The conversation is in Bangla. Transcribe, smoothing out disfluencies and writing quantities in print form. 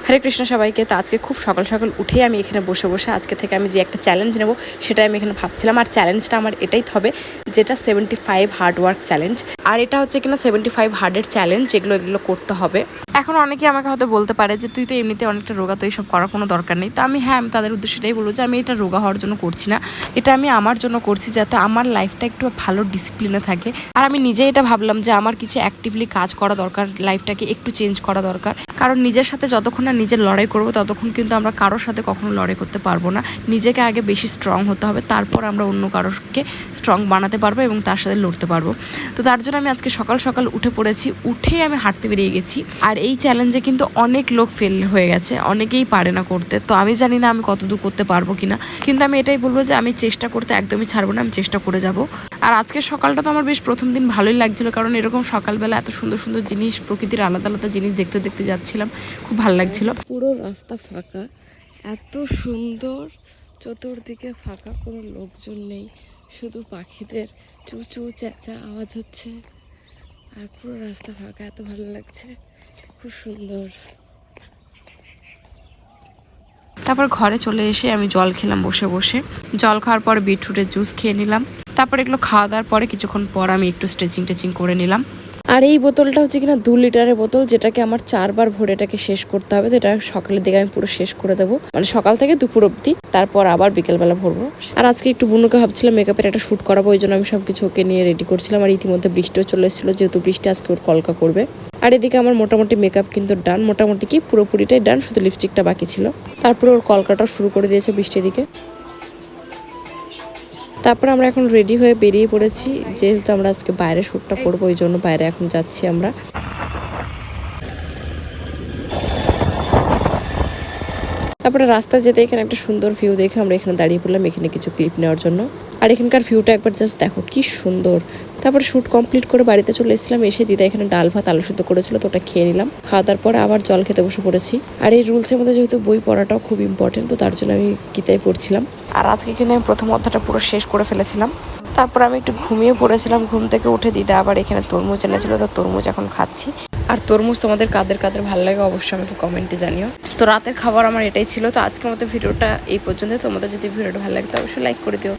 হরে কৃষ্ণ সবাইকে। তো আজকে খুব সকাল সকাল উঠেই আমি এখানে বসে বসে আজকে থেকে আমি যে একটা চ্যালেঞ্জ নেব সেটাই আমি এখানে ভাবছিলাম। আর চ্যালেঞ্জটা আমার এটাই হবে, যেটা 75 হার্ড ওয়ার্ক চ্যালেঞ্জ। আর এটা হচ্ছে কিনা 75 হার্ডের চ্যালেঞ্জ, এগুলো করতে হবে। এখন অনেকেই আমাকে হয়তো বলতে পারে যে তুই তো এমনিতে অনেকটা রোগা, তো এইসব করার কোনো দরকার নেই। তো আমি আমি তাদের উদ্দেশ্যটাই বলবো যে আমি এটা রোগা হওয়ার জন্য করছি না, এটা আমি আমার জন্য করছি, যাতে আমার লাইফটা একটু ভালো ডিসিপ্লিনে থাকে। আর আমি নিজে এটা ভাবলাম যে আমার কিছু অ্যাক্টিভলি কাজ করা দরকার, লাইফটাকে একটু চেঞ্জ করা দরকার। কারণ নিজের সাথে যতক্ষণ না নিজের লড়াই করবো ততক্ষণ কিন্তু আমরা কারোর সাথে কখনো লড়াই করতে পারবো না। নিজেকে আগে বেশি স্ট্রং হতে হবে, তারপর আমরা অন্য কারোরকে স্ট্রং বানাতে পারবো এবং তার সাথে লড়তে পারবো। তো তার জন্য আমি আজকে সকাল সকাল উঠে পড়েছি, উঠেই আমি হাঁটতে বেরিয়ে গেছি। আর এই চ্যালেঞ্জে কিন্তু অনেক লোক ফেল হয়ে গেছে, অনেকেই পারে না করতে। তো আমি জানি না আমি কতদূর করতে পারবো কিনা, কিন্তু আমি এটাই বলবো যে আমি চেষ্টা করতে একদমই ছাড়বো না, আমি চেষ্টা করে যাব। আর আজকের সকালটা তো আমার বেশ প্রথম দিন ভালোই লাগছিল, কারণ এরকম সকালবেলা এত সুন্দর সুন্দর জিনিস, প্রকৃতির আলাদা আলাদা জিনিস দেখতে দেখতে যাচ্ছিলাম, খুব ভালো লাগছিল। পুরো রাস্তা ফাঁকা, এত সুন্দর, চতুর্দিকে ফাঁকা, কোনো লোকজন নেই, শুধু পাখিদের চু চু চেঁচা আওয়াজ হচ্ছে। আর পুরো রাস্তা ফাঁকা, এত ভালো লাগছে, খুব সুন্দর। তারপর ঘরে চলে এসে আমি জল খেলাম বসে বসে। জল খাওয়ার পর বিটরুটের জুস খেয়ে নিলাম। তারপর এগুলো খাওয়া দাওয়ার পরে কিছুক্ষণ পর আমি একটু স্ট্রেচিং করে নিলাম। আর এই বোতলটা হচ্ছে কিনা 2 লিটারের বোতল, যেটাকে আমার 4 বার ভরে এটাকে শেষ করতে হবে। যেটা সকালের দিকে আমি পুরো শেষ করে দেবো, মানে সকাল থেকে দুপুর অবধি, তারপর আবার বিকেলবেলা ভরবো। আর আজকে একটু বুনুকে ভাবছিলাম মেকআপের একটা শ্যুট করাবো, ওই জন্য আমি সবকিছু ওকে নিয়ে রেডি করছিলাম। আর ইতিমধ্যে বৃষ্টিও চলে এসেছিলো, যেহেতু বৃষ্টি আজকে ওর কলকা করবে। আর এদিকে আমার মোটামুটি মেকআপ কিন্তু ডান, মোটামুটি কি পুরোপুরিটাই ডান, শুধু লিপস্টিকটা বাকি ছিল। তারপরে ওর কলকাটা শুরু করে দিয়েছে বৃষ্টির দিকে। তারপর আমরা এখন রেডি হয়ে বেরিয়ে পড়েছি, যেহেতু আমরা আজকে বাইরে শ্যুটটা করবো, ওই জন্য বাইরে এখন যাচ্ছি আমরা। তারপরে রাস্তা যেতে এখানে একটা সুন্দর ভিউ দেখে আমরা এখানে দাঁড়িয়ে পড়লাম এখানে কিছু ক্লিপ নেওয়ার জন্য। আর এখানকার ভিউটা একবার জাস্ট দেখো কি সুন্দর। তারপর শ্যুট কমপ্লিট করে বাড়িতে চলে এসেছিলাম। এসে দিদা এখানে ডাল ভাত আলু সিদ্ধ করেছিল, তো ওটা খেয়ে নিলাম। খাওয়া দাওয়ার পরে আবার জল খেতে বসে পড়েছি। আর এই রুলসের মধ্যে যেহেতু বই পড়াটাও খুব ইম্পর্টেন্ট, তো তার জন্য আমি গীতায় পড়ছিলাম। আর আজকে কিন্তু আমি প্রথম অধ্যায়টা পুরো শেষ করে ফেলেছিলাম। তারপর আমি একটু ঘুমিয়ে পড়েছিলাম। ঘুম থেকে উঠে দিদা আবার এখানে তরমুজ এনেছিল, তো তরমুজ এখন খাচ্ছি। আর তরমুজ তোমাদের কাদের কাদের ভালো লাগে অবশ্যই আমাকে কমেন্টে জানিও। তো রাতের খাবার আমার এটাই ছিল। তো আজকের মতো ভিডিওটা এই পর্যন্ত। তোমাদের যদি ভিডিওটা ভালো লাগে তো অবশ্যই লাইক করে দিও।